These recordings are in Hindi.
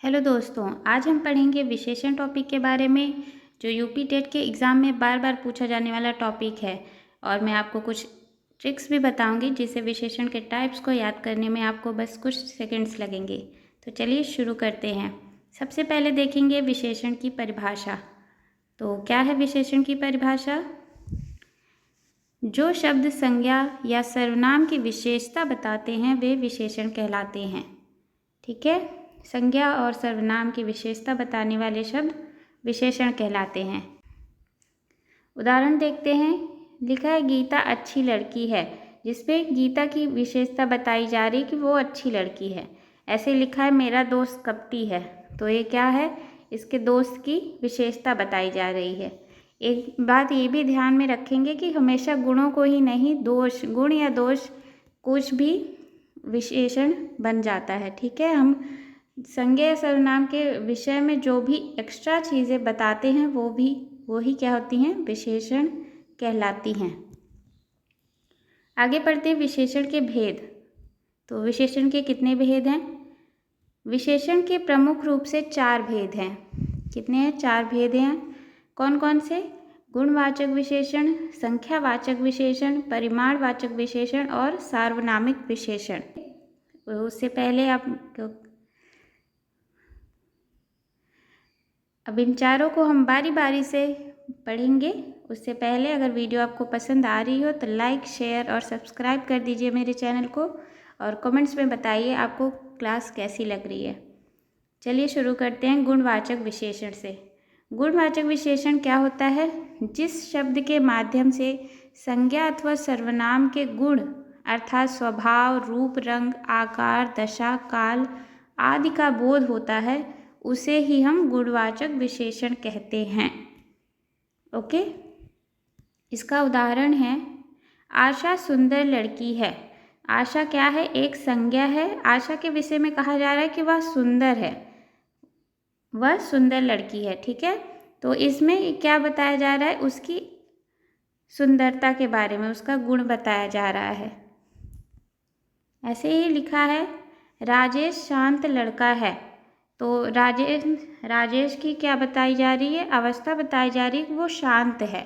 हेलो दोस्तों, आज हम पढ़ेंगे विशेषण टॉपिक के बारे में जो यूपी टेट के एग्ज़ाम में बार बार पूछा जाने वाला टॉपिक है। और मैं आपको कुछ ट्रिक्स भी बताऊंगी जिससे विशेषण के टाइप्स को याद करने में आपको बस कुछ सेकंड्स लगेंगे। तो चलिए शुरू करते हैं। सबसे पहले देखेंगे विशेषण की परिभाषा। तो क्या है विशेषण की परिभाषा? जो शब्द संज्ञा या सर्वनाम की विशेषता बताते हैं वे विशेषण कहलाते हैं। ठीक है, संज्ञा और सर्वनाम की विशेषता बताने वाले शब्द विशेषण कहलाते हैं। उदाहरण देखते हैं। लिखा है गीता अच्छी लड़की है, जिसमें गीता की विशेषता बताई जा रही है कि वो अच्छी लड़की है। ऐसे लिखा है मेरा दोस्त कपटी है, तो ये क्या है? इसके दोस्त की विशेषता बताई जा रही है। एक बात ये भी ध्यान में रखेंगे कि हमेशा गुणों को ही नहीं, दोष, गुण या दोष कुछ भी विशेषण बन जाता है। ठीक है, हम संज्ञा या सर्वनाम के विषय में जो भी एक्स्ट्रा चीज़ें बताते हैं वो ही क्या होती हैं? विशेषण कहलाती हैं। आगे पढ़ते हैं विशेषण के भेद। तो विशेषण के कितने भेद हैं? विशेषण के प्रमुख रूप से 4 भेद हैं। कितने हैं? 4 भेद हैं। कौन कौन से? गुणवाचक विशेषण, संख्यावाचक विशेषण, परिमाणवाचक विशेषण और सार्वनामिक विशेषण। उससे पहले अब इन चारों को हम बारी बारी से पढ़ेंगे। उससे पहले अगर वीडियो आपको पसंद आ रही हो तो लाइक, शेयर और सब्सक्राइब कर दीजिए मेरे चैनल को, और कमेंट्स में बताइए आपको क्लास कैसी लग रही है। चलिए शुरू करते हैं गुणवाचक विशेषण से। गुणवाचक विशेषण क्या होता है? जिस शब्द के माध्यम से संज्ञा अथवा सर्वनाम के गुण अर्थात स्वभाव, रूप, रंग, आकार, दशा, काल आदि का बोध होता है उसे ही हम गुणवाचक विशेषण कहते हैं। ओके, इसका उदाहरण है आशा सुंदर लड़की है। आशा क्या है? एक संज्ञा है। आशा के विषय में कहा जा रहा है कि वह सुंदर है, वह सुंदर लड़की है। ठीक है, तो इसमें क्या बताया जा रहा है? उसकी सुंदरता के बारे में, उसका गुण बताया जा रहा है। ऐसे ही लिखा है राजेश शांत लड़का है, तो राजेश की क्या बताई जा रही है? अवस्था बताई जा रही है कि वो शांत है।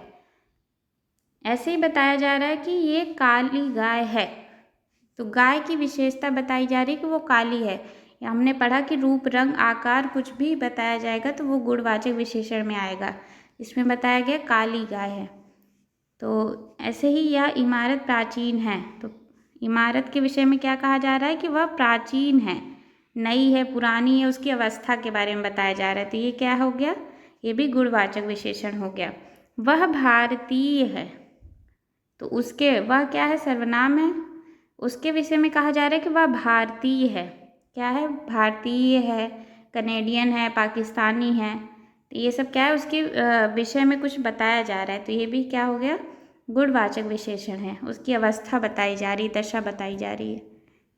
ऐसे ही बताया जा रहा है कि ये काली गाय है, तो गाय की विशेषता बताई जा रही है कि वो काली है। हमने पढ़ा कि रूप, रंग, आकार कुछ भी बताया जाएगा तो वो गुणवाचक विशेषण में आएगा। इसमें बताया गया काली गाय है। तो ऐसे ही यह इमारत प्राचीन है, तो इमारत के विषय में क्या कहा जा रहा है कि वह प्राचीन है, नई है, पुरानी है, उसकी अवस्था के बारे में बताया जा रहा है। तो ये क्या हो गया? ये भी गुणवाचक विशेषण हो गया। वह भारतीय है, तो उसके वह क्या है? सर्वनाम है। उसके विषय में कहा जा रहा है कि वह भारतीय है। क्या है? भारतीय है, कनेडियन है, पाकिस्तानी है। तो ये सब क्या है? उसके विषय में कुछ बताया जा रहा है, तो ये भी क्या हो गया? गुणवाचक विशेषण है। उसकी अवस्था बताई जा रही, दशा बताई जा रही है।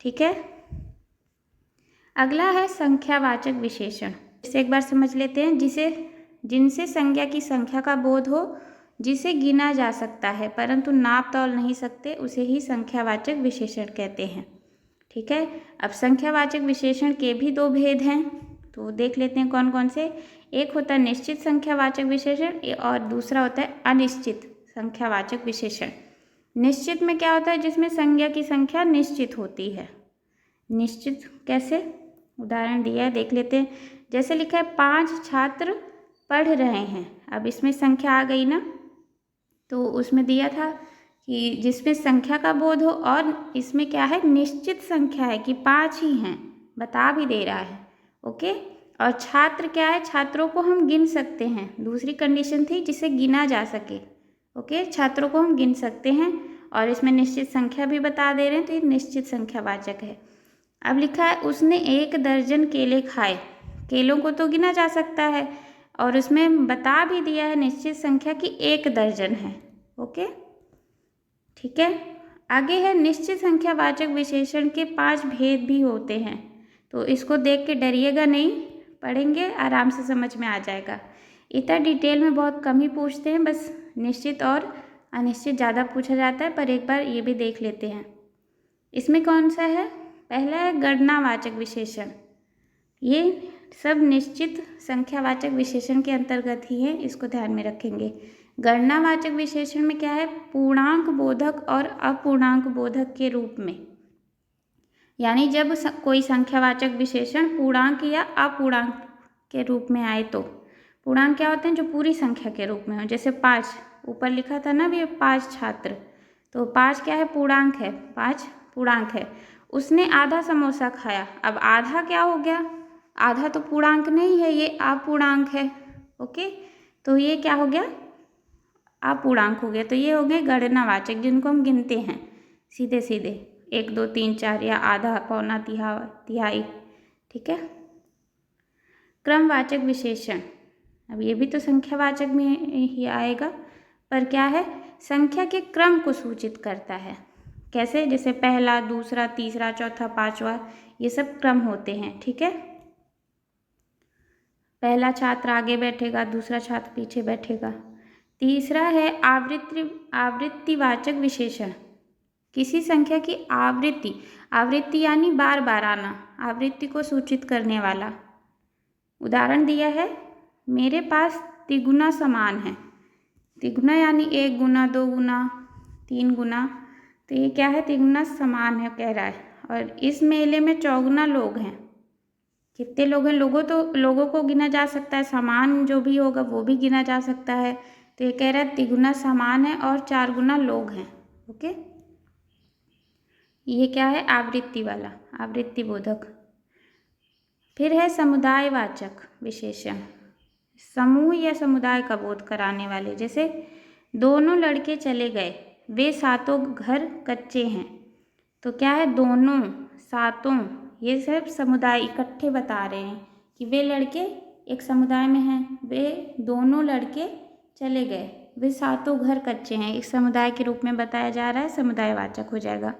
ठीक है, अगला है संख्यावाचक विशेषण। इसे एक बार समझ लेते हैं। जिनसे संज्ञा की संख्या का बोध हो, जिसे गिना जा सकता है परंतु नाप तौल नहीं सकते, उसे ही संख्यावाचक विशेषण कहते हैं। ठीक है, अब संख्यावाचक विशेषण के भी 2 भेद हैं, तो देख लेते हैं कौन कौन से। एक होता है निश्चित संख्यावाचक विशेषण और दूसरा होता है अनिश्चित संख्यावाचक विशेषण। निश्चित में क्या होता है? जिसमें संज्ञा की संख्या निश्चित होती है। निश्चित कैसे? उदाहरण दिया है, देख लेते हैं। जैसे लिखा है 5 छात्र पढ़ रहे हैं। अब इसमें संख्या आ गई ना, तो उसमें दिया था कि जिसमें संख्या का बोध हो, और इसमें क्या है? निश्चित संख्या है कि 5 ही हैं, बता भी दे रहा है। ओके, और छात्र क्या है? छात्रों को हम गिन सकते हैं। दूसरी कंडीशन थी जिसे गिना जा सके। ओके, छात्रों को हम गिन सकते हैं, और इसमें निश्चित संख्या भी बता दे रहे हैं, तो ये निश्चित संख्यावाचक है। अब लिखा है उसने 1 दर्जन केले खाए। केलों को तो गिना जा सकता है, और उसमें बता भी दिया है निश्चित संख्या की 1 दर्जन है। ओके, ठीक है, आगे है निश्चित संख्यावाचक विशेषण के 5 भेद भी होते हैं, तो इसको देख के डरिएगा नहीं, पढ़ेंगे आराम से समझ में आ जाएगा। इतना डिटेल में बहुत कम ही पूछते हैं, बस निश्चित और अनिश्चित ज़्यादा पूछा जाता है, पर एक बार ये भी देख लेते हैं। इसमें कौन सा है? पहला है गणनावाचक विशेषण। ये सब निश्चित संख्यावाचक विशेषण के अंतर्गत ही है, इसको ध्यान में रखेंगे। गणनावाचक विशेषण में क्या है, पूर्णांक बोधक और अपूर्णांक बोधक के रूप में, यानी जब कोई संख्यावाचक विशेषण पूर्णांक या अपूर्णांक के रूप में आए तो। पूर्णांक क्या होते हैं, जो पूरी संख्या के रूप में हो, जैसे 5 ऊपर लिखा था ना भी 5 छात्र, तो 5 क्या है, पूर्णांक है, 5 पूर्णांक है। उसने आधा समोसा खाया, अब आधा क्या हो गया, आधा तो पूर्णांक नहीं है, ये अपूर्णांक है। ओके, तो ये क्या हो गया, अपूर्णांक हो गया। तो ये हो गए गणनावाचक, जिनको हम गिनते हैं सीधे सीधे, 1 2 3 4 या आधा, पौना, तिहाई। ठीक है। क्रमवाचक विशेषण, अब ये भी तो संख्यावाचक में ही आएगा, पर क्या है, संख्या के क्रम को सूचित करता है। कैसे, जैसे पहला, दूसरा, तीसरा, चौथा, पांचवा, ये सब क्रम होते हैं। ठीक है। पहला छात्र आगे बैठेगा, दूसरा छात्र पीछे बैठेगा। तीसरा है आवृत्तिवाचक विशेषण, किसी संख्या की आवृत्ति, आवृत्ति यानी बार बार आना, आवृत्ति को सूचित करने वाला। उदाहरण दिया है, मेरे पास तिगुना सामान है। तिगुना यानी 1 गुना, 2 गुना, 3 गुना, तो ये क्या है, तिगुना सामान है कह रहा है। और इस मेले में 4 लोग हैं। कितने लोग हैं, लोगों को गिना जा सकता है, सामान जो भी होगा वो भी गिना जा सकता है। तो ये कह रहा है तिगुना सामान है और 4 गुना लोग हैं। ओके, ये क्या है, आवृत्ति वाला, आवृत्ति बोधक। फिर है समुदायवाचक विशेषण, समूह या समुदाय का बोध कराने वाले। जैसे दोनों लड़के चले गए, वे सातों घर कच्चे हैं। तो क्या है, दोनों, सातों, ये सब समुदाय इकट्ठे बता रहे हैं कि वे लड़के एक समुदाय में हैं। वे दोनों लड़के चले गए, वे सातों घर कच्चे हैं, एक समुदाय के रूप में बताया जा रहा है, समुदायवाचक हो जाएगा।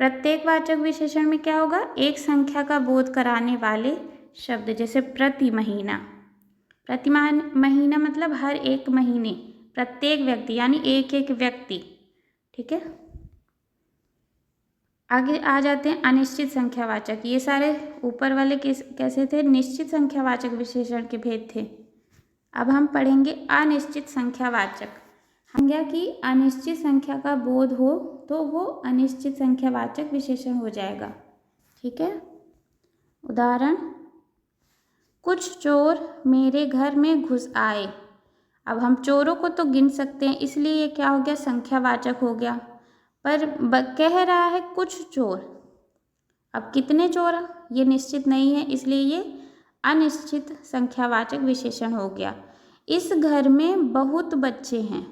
प्रत्येकवाचक विशेषण में क्या होगा, एक संख्या का बोध कराने वाले शब्द, जैसे प्रति महीना। प्रति महीना मतलब हर एक महीने, प्रत्येक व्यक्ति यानी एक एक व्यक्ति। ठीक है। आगे आ जाते हैं अनिश्चित संख्यावाचक। ये सारे ऊपर वाले कैसे थे, निश्चित संख्यावाचक विशेषण के भेद थे। अब हम पढ़ेंगे अनिश्चित संख्यावाचक। संख्या की अनिश्चित संख्या का बोध हो तो वो अनिश्चित संख्यावाचक विशेषण हो जाएगा। ठीक है। उदाहरण, कुछ चोर मेरे घर में घुस आए। अब हम चोरों को तो गिन सकते हैं, इसलिए ये क्या हो गया, संख्यावाचक हो गया। पर कह रहा है कुछ चोर, अब कितने चोर ये निश्चित नहीं है, इसलिए ये अनिश्चित संख्यावाचक विशेषण हो गया। इस घर में बहुत बच्चे हैं,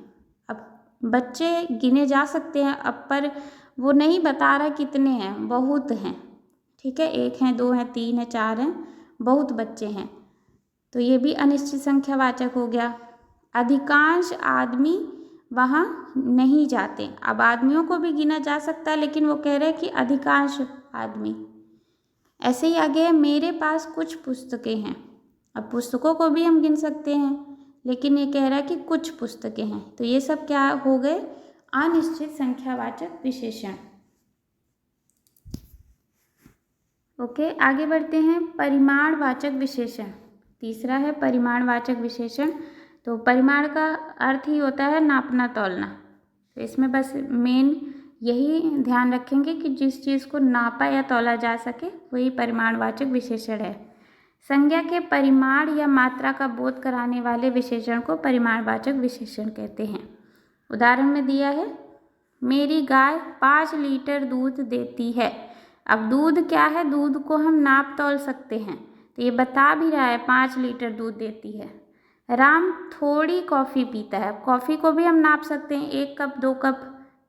अब बच्चे गिने जा सकते हैं, अब पर वो नहीं बता रहा कितने हैं, बहुत हैं। ठीक है, 1 हैं, 2 हैं, 3 हैं, 4 हैं, बहुत बच्चे हैं, तो ये भी अनिश्चित संख्यावाचक हो गया। अधिकांश आदमी वहाँ नहीं जाते, अब आदमियों को भी गिना जा सकता है, लेकिन वो कह रहे हैं कि अधिकांश आदमी। ऐसे ही आगे है, मेरे पास कुछ पुस्तकें हैं। अब पुस्तकों को भी हम गिन सकते हैं, लेकिन ये कह रहा है कि कुछ पुस्तकें हैं, तो ये सब क्या हो गए, अनिश्चित संख्यावाचक विशेषण। ओके, आगे बढ़ते हैं परिमाणवाचक विशेषण। तीसरा है परिमाणवाचक विशेषण। तो परिमाण का अर्थ ही होता है नापना तौलना, तो इसमें बस मेन यही ध्यान रखेंगे कि जिस चीज़ को नापा या तौला जा सके वही परिमाणवाचक विशेषण है। संज्ञा के परिमाण या मात्रा का बोध कराने वाले विशेषण को परिमाणवाचक विशेषण कहते हैं। उदाहरण में दिया है, मेरी गाय 5 लीटर दूध देती है। अब दूध क्या है, दूध को हम नाप तौल सकते हैं, तो ये बता भी रहा है 5 लीटर दूध देती है। राम थोड़ी कॉफ़ी पीता है, कॉफ़ी को भी हम नाप सकते हैं, 1 कप 2 कप।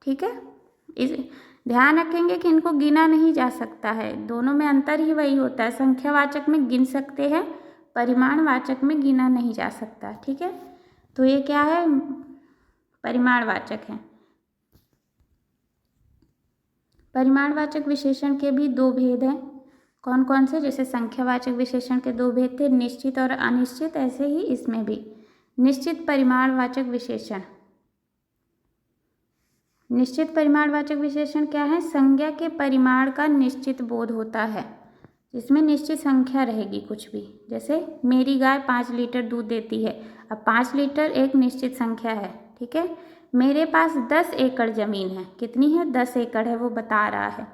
ठीक है, इस ध्यान रखेंगे कि इनको गिना नहीं जा सकता है, दोनों में अंतर ही वही होता है, संख्यावाचक में गिन सकते हैं, परिमाणवाचक में गिना नहीं जा सकता। ठीक है, तो ये क्या है, परिमाणवाचक है। परिमाणवाचक विशेषण के भी 2 भेद हैं, कौन कौन से, जैसे संख्यावाचक विशेषण के 2 भेद थे, निश्चित और अनिश्चित, ऐसे ही इसमें भी निश्चित परिमाणवाचक विशेषण। निश्चित परिमाणवाचक विशेषण क्या है, संज्ञा के परिमाण का निश्चित बोध होता है। जिसमें निश्चित संख्या रहेगी कुछ भी। जैसे मेरी गाय 5 लीटर दूध देती है। अब 5 लीटर एक निश्चित संख्या है, ठीक है। मेरे पास 10 एकड़ ज़मीन है। कितनी है? 10 एकड़ है, वो बता रहा है।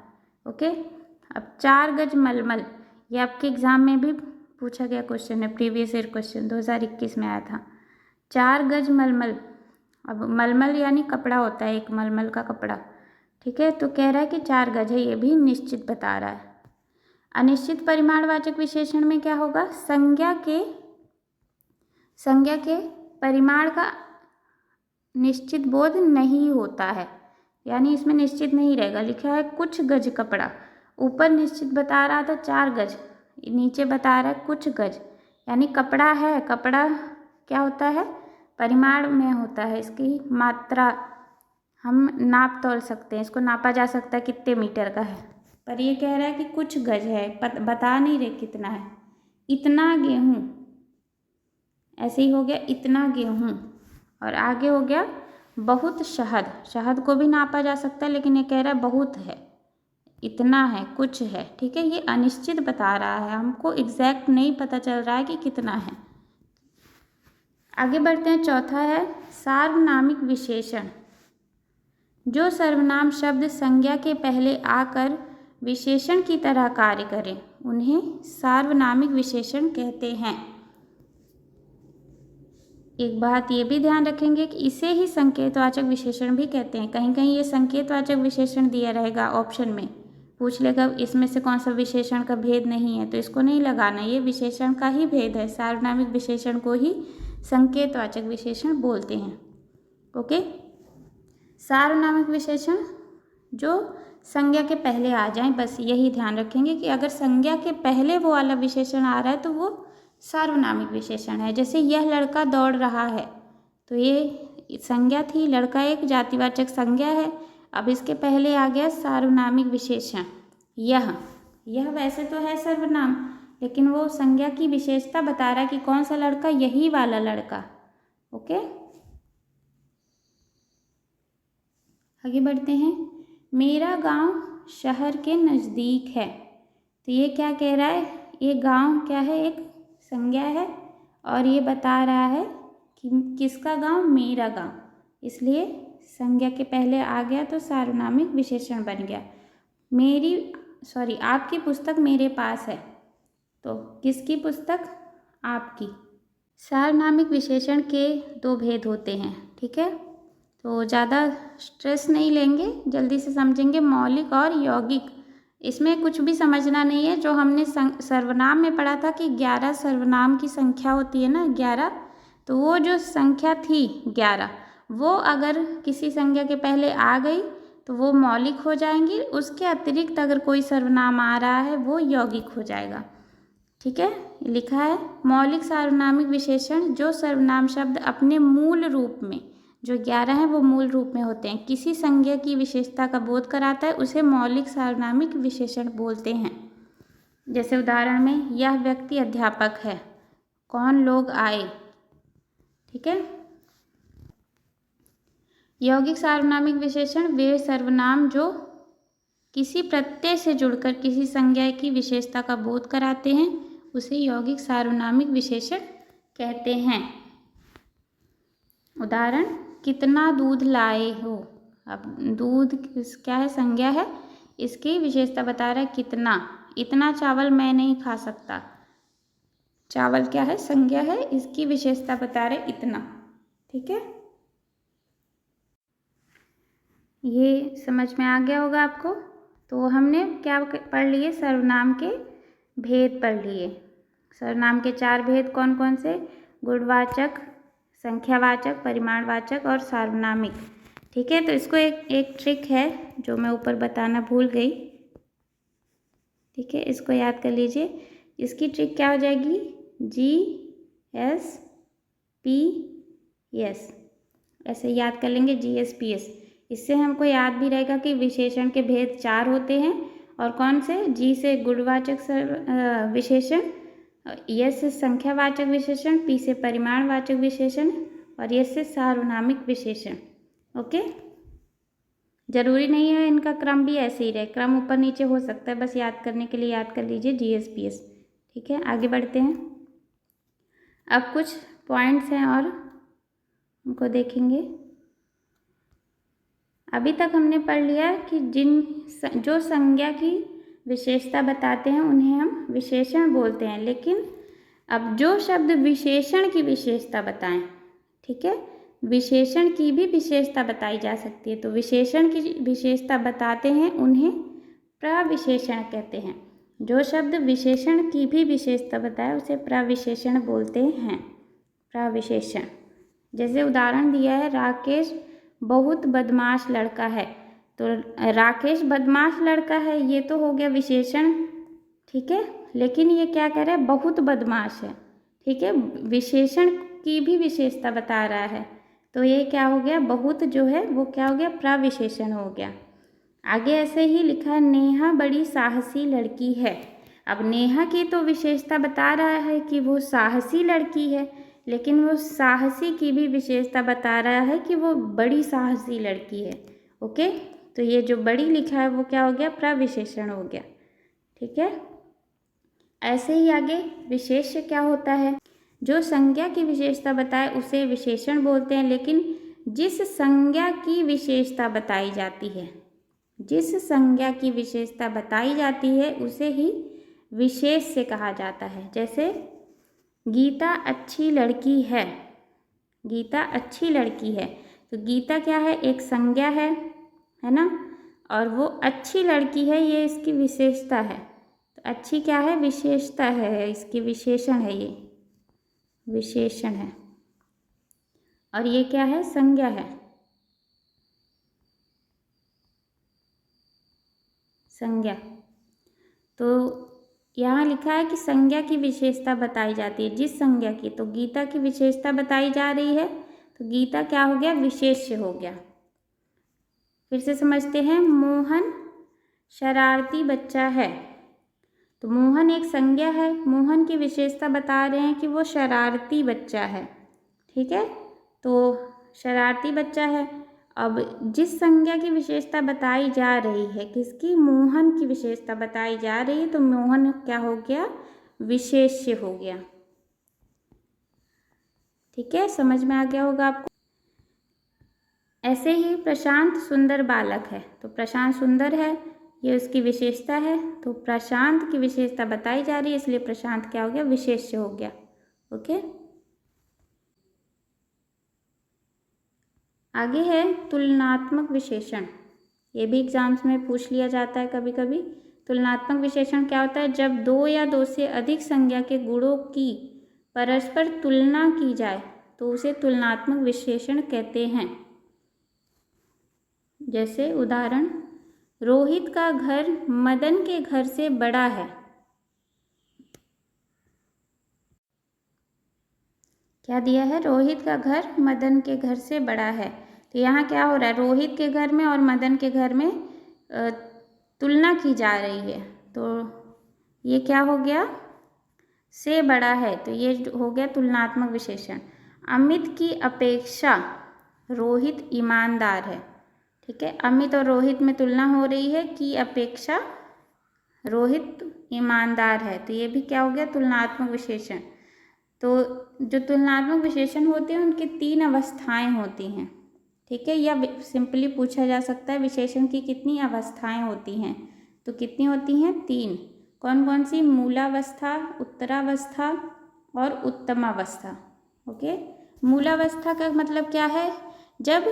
ओके। अब 4 गज मलमल, ये आपके एग्ज़ाम में भी पूछा गया क्वेश्चन है, प्रीवियस ईयर क्वेश्चन 2021 में आया था। 4 गज मलमल, अब मलमल यानी कपड़ा होता है, एक मलमल का कपड़ा, ठीक है। तो कह रहा है कि 4 गज है, ये भी निश्चित बता रहा है। अनिश्चित परिमाणवाचक विशेषण में क्या होगा? संज्ञा के परिमाण का निश्चित बोध नहीं होता है, यानी इसमें निश्चित नहीं रहेगा। लिखा है कुछ गज कपड़ा, ऊपर निश्चित बता रहा था 4 गज, नीचे बता रहा है कुछ गज, यानी कपड़ा है। कपड़ा क्या होता है? परिमाण में होता है, इसकी मात्रा हम नाप तोल सकते हैं, इसको नापा जा सकता है कितने मीटर का है। पर ये कह रहा है कि कुछ गज है, बता नहीं रहे कितना है। इतना गेहूँ, ऐसे ही हो गया इतना गेहूँ। और आगे हो गया बहुत शहद, शहद को भी नापा जा सकता है, लेकिन ये कह रहा है बहुत है, इतना है, कुछ है, ठीक है। ये अनिश्चित बता रहा है, हमको एग्जैक्ट नहीं पता चल रहा है कि कितना है। आगे बढ़ते हैं। चौथा है सार्वनामिक विशेषण। जो सर्वनाम शब्द संज्ञा के पहले आकर विशेषण की तरह कार्य करें उन्हें सार्वनामिक विशेषण कहते हैं। एक बात ये भी ध्यान रखेंगे कि इसे ही संकेतवाचक विशेषण भी कहते हैं। कहीं कहीं ये संकेतवाचक विशेषण दिया रहेगा, ऑप्शन में पूछ लेगा इसमें से कौन सा विशेषण का भेद नहीं है, तो इसको नहीं लगाना, ये विशेषण का ही भेद है। सार्वनामिक विशेषण को ही संकेतवाचक विशेषण बोलते हैं। ओके। सार्वनामिक विशेषण जो संज्ञा के पहले आ जाएं, बस यही ध्यान रखेंगे कि अगर संज्ञा के पहले वो वाला विशेषण आ रहा है तो वो सार्वनामिक विशेषण है। जैसे यह लड़का दौड़ रहा है, तो ये संज्ञा थी, लड़का एक जातिवाचक संज्ञा है। अब इसके पहले आ गया सार्वनामिक विशेषण यह वैसे तो है सर्वनाम, लेकिन वो संज्ञा की विशेषता बता रहा है कि कौन सा लड़का, यही वाला लड़का। ओके। आगे बढ़ते हैं। मेरा गांव शहर के नज़दीक है, तो ये क्या कह रहा है? ये गांव क्या है? एक संज्ञा है, और ये बता रहा है कि किसका गांव? मेरा गांव, इसलिए संज्ञा के पहले आ गया तो सार्वनामिक विशेषण बन गया। आपकी पुस्तक मेरे पास है, तो किसकी पुस्तक? आपकी। सार्वनामिक विशेषण के 2 भेद होते हैं, ठीक है। तो ज़्यादा स्ट्रेस नहीं लेंगे, जल्दी से समझेंगे। मौलिक और यौगिक, इसमें कुछ भी समझना नहीं है। जो हमने सर्वनाम में पढ़ा था कि 11 सर्वनाम की संख्या होती है ना, 11, तो वो जो संख्या थी 11, वो अगर किसी संज्ञा के पहले आ गई तो वो मौलिक हो जाएंगी। उसके अतिरिक्त अगर कोई सर्वनाम आ रहा है वो यौगिक हो जाएगा, ठीक है। लिखा है मौलिक सार्वनामिक विशेषण जो सर्वनाम शब्द अपने मूल रूप में, जो 11 हैं वो मूल रूप में होते हैं, किसी संज्ञा की विशेषता का बोध कराता है, उसे मौलिक सार्वनामिक विशेषण बोलते हैं। जैसे उदाहरण में यह व्यक्ति अध्यापक है, कौन लोग आए, ठीक है। यौगिक सार्वनामिक विशेषण वे सर्वनाम जो किसी प्रत्यय से जुड़कर किसी संज्ञा की विशेषता का बोध कराते हैं, उसे यौगिक सार्वनामिक विशेषण कहते हैं। उदाहरण, कितना दूध लाए हो। अब दूध क्या है? संज्ञा है, इसकी विशेषता बता रहा है कितना। इतना चावल मैं नहीं खा सकता, चावल क्या है? संज्ञा है, इसकी विशेषता बता रहे इतना, ठीक है। ये समझ में आ गया होगा आपको। तो हमने क्या पढ़ लिए? सर्वनाम के भेद पढ़ लिए। सर्वनाम के 4 भेद कौन कौन से? गुणवाचक, संख्यावाचक, परिमाणवाचक और सार्वनामिक, ठीक है। तो इसको एक ट्रिक है जो मैं ऊपर बताना भूल गई, ठीक है, इसको याद कर लीजिए। इसकी ट्रिक क्या हो जाएगी? GSPS, ऐसे याद कर लेंगे, GSPS। इससे हमको याद भी रहेगा कि विशेषण के भेद 4 होते हैं, और कौन से? G से गुणवाचक विशेषण, S से संख्यावाचक विशेषण, P से परिमाणवाचक विशेषण, और S से सार्वनामिक विशेषण। ओके। ज़रूरी नहीं है इनका क्रम भी ऐसे ही रहे, क्रम ऊपर नीचे हो सकता है, बस याद करने के लिए याद कर लीजिए GS PS। ठीक है, आगे बढ़ते हैं। अब कुछ पॉइंट्स हैं और उनको देखेंगे। अभी तक हमने पढ़ लिया कि जो संज्ञा की विशेषता बताते हैं उन्हें हम विशेषण बोलते हैं, लेकिन अब जो शब्द विशेषण की विशेषता बताएं, ठीक है, विशेषण की भी विशेषता बताई जा सकती है, तो विशेषण की विशेषता बताते हैं उन्हें प्रविशेषण कहते हैं। जो शब्द विशेषण की भी विशेषता बताए उसे प्रविशेषण बोलते हैं, प्रविशेषण। जैसे उदाहरण दिया है, राकेश बहुत बदमाश लड़का है, तो राकेश बदमाश लड़का है ये तो हो गया विशेषण, ठीक है, लेकिन ये क्या कह रहा है, बहुत बदमाश है, ठीक है, विशेषण की भी विशेषता बता रहा है, तो ये क्या हो गया, बहुत जो है वो क्या हो गया, प्रविशेषण हो गया। आगे ऐसे ही लिखा है, नेहा बड़ी साहसी लड़की है। अब नेहा की तो विशेषता बता रहा है कि वो साहसी लड़की है, लेकिन वो साहसी की भी विशेषता बता रहा है कि वो बड़ी साहसी लड़की है। ओके, तो ये जो बड़ी लिखा है वो क्या हो गया, प्रविशेषण हो गया। ठीक है, ऐसे ही आगे विशेष्य क्या होता है, जो संज्ञा की विशेषता बताए उसे विशेषण बोलते हैं, लेकिन जिस संज्ञा की विशेषता बताई जाती है, जिस संज्ञा की विशेषता बताई जाती है उसे ही विशेष्य कहा जाता है। जैसे गीता अच्छी लड़की है, गीता अच्छी लड़की है, तो गीता क्या है, एक संज्ञा है ना, और वो अच्छी लड़की है ये इसकी विशेषता है, तो अच्छी क्या है, विशेषता है, इसकी विशेषण है, ये विशेषण है, और ये क्या है, संज्ञा है, संज्ञा। तो यहाँ लिखा है कि संज्ञा की विशेषता बताई जाती है, जिस संज्ञा की, तो गीता की विशेषता बताई जा रही है, तो गीता क्या हो गया, विशेष्य हो गया। फिर से समझते हैं, मोहन शरारती बच्चा है, तो मोहन एक संज्ञा है, मोहन की विशेषता बता रहे हैं कि वो शरारती बच्चा है, ठीक है, तो शरारती बच्चा है। अब जिस संज्ञा की विशेषता बताई जा रही है, किसकी, मोहन की विशेषता बताई जा रही है, तो मोहन क्या हो गया, विशेष्य हो गया। ठीक है, समझ में आ गया होगा आपको। ऐसे ही प्रशांत सुंदर बालक है, तो प्रशांत सुंदर है, ये उसकी विशेषता है, तो प्रशांत की विशेषता बताई जा रही है, इसलिए प्रशांत क्या हो गया, विशेष्य हो गया। ओके, आगे है तुलनात्मक विशेषण, ये भी एग्जाम्स में पूछ लिया जाता है कभी कभी। तुलनात्मक विशेषण क्या होता है, जब दो या दो से अधिक संज्ञा के गुणों की परस्पर तुलना की जाए तो उसे तुलनात्मक विशेषण कहते हैं। जैसे उदाहरण, रोहित का घर मदन के घर से बड़ा है, क्या दिया है, रोहित का घर मदन के घर से बड़ा है, तो यहाँ क्या हो रहा है, रोहित के घर में और मदन के घर में तुलना की जा रही है, तो ये क्या हो गया, से बड़ा है, तो ये हो गया तुलनात्मक विशेषण। अमित की अपेक्षा रोहित ईमानदार है, ठीक है, अमित और रोहित में तुलना हो रही है, की अपेक्षा रोहित ईमानदार है, तो ये भी क्या हो गया, तुलनात्मक विशेषण। तो जो तुलनात्मक विशेषण होते हैं उनकी तीन अवस्थाएं होती हैं, ठीक है, या सिंपली पूछा जा सकता है विशेषण की कितनी अवस्थाएं होती हैं, तो कितनी होती हैं, तीन। कौन कौन सी, मूलावस्था, उत्तरावस्था और उत्तमावस्था। ओके, मूलावस्था का मतलब क्या है, जब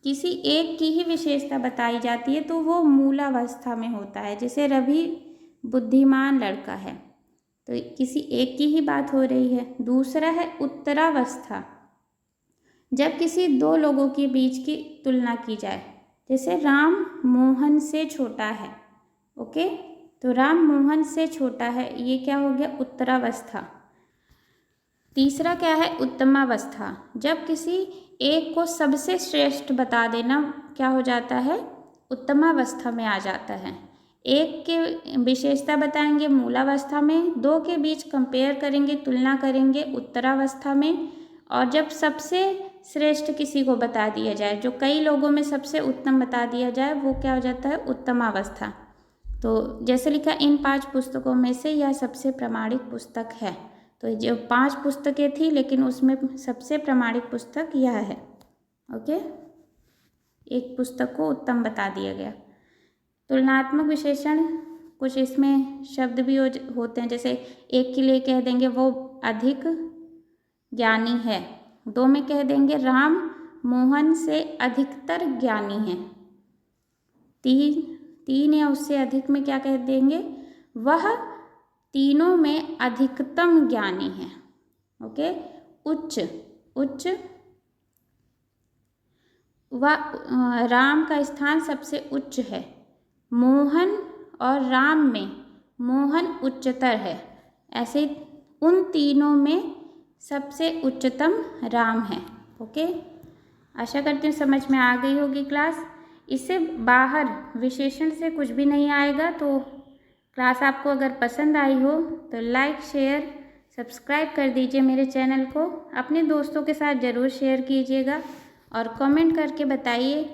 किसी एक की ही विशेषता बताई जाती है तो वो मूलावस्था में होता है, जैसे रवि बुद्धिमान लड़का है, तो किसी एक की ही बात हो रही है। दूसरा है उत्तरावस्था, जब किसी दो लोगों के बीच की तुलना की जाए, जैसे राम मोहन से छोटा है, ओके, तो राम मोहन से छोटा है, ये क्या हो गया, उत्तरावस्था। तीसरा क्या है, उत्तमावस्था, जब किसी एक को सबसे श्रेष्ठ बता देना क्या हो जाता है, उत्तमावस्था में आ जाता है। एक के विशेषता बताएंगे मूलावस्था में, दो के बीच कंपेयर करेंगे, तुलना करेंगे उत्तरावस्था में, और जब सबसे श्रेष्ठ किसी को बता दिया जाए, जो कई लोगों में सबसे उत्तम बता दिया जाए, वो क्या हो जाता है? उत्तमावस्था। तो जैसे लिखा, इन 5 पुस्तकों में से यह सबसे प्रामाणिक पुस्तक है। तो जो 5 पुस्तकें थी, लेकिन उसमें सबसे प्रामाणिक पुस्तक यह है। ओके, एक पुस्तक को उत्तम बता दिया गया। तुलनात्मक विशेषण, कुछ इसमें शब्द भी होते हैं, जैसे एक के लिए कह देंगे वो अधिक ज्ञानी है, 2 में कह देंगे राम मोहन से अधिकतर ज्ञानी है, 3 या उससे अधिक में क्या कह देंगे? वह तीनों में अधिकतम ज्ञानी है। ओके, उच्च वह राम का स्थान सबसे उच्च है। मोहन और राम में मोहन उच्चतर है, ऐसे उन तीनों में सबसे उच्चतम राम है। ओके, आशा करती हूँ समझ में आ गई होगी क्लास। इससे बाहर विशेषण से कुछ भी नहीं आएगा। तो क्लास आपको अगर पसंद आई हो तो लाइक शेयर सब्सक्राइब कर दीजिए मेरे चैनल को, अपने दोस्तों के साथ ज़रूर शेयर कीजिएगा और कमेंट करके बताइए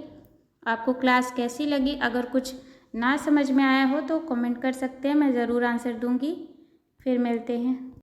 आपको क्लास कैसी लगी। अगर कुछ ना समझ में आया हो तो कमेंट कर सकते हैं, मैं ज़रूर आंसर दूंगी। फिर मिलते हैं।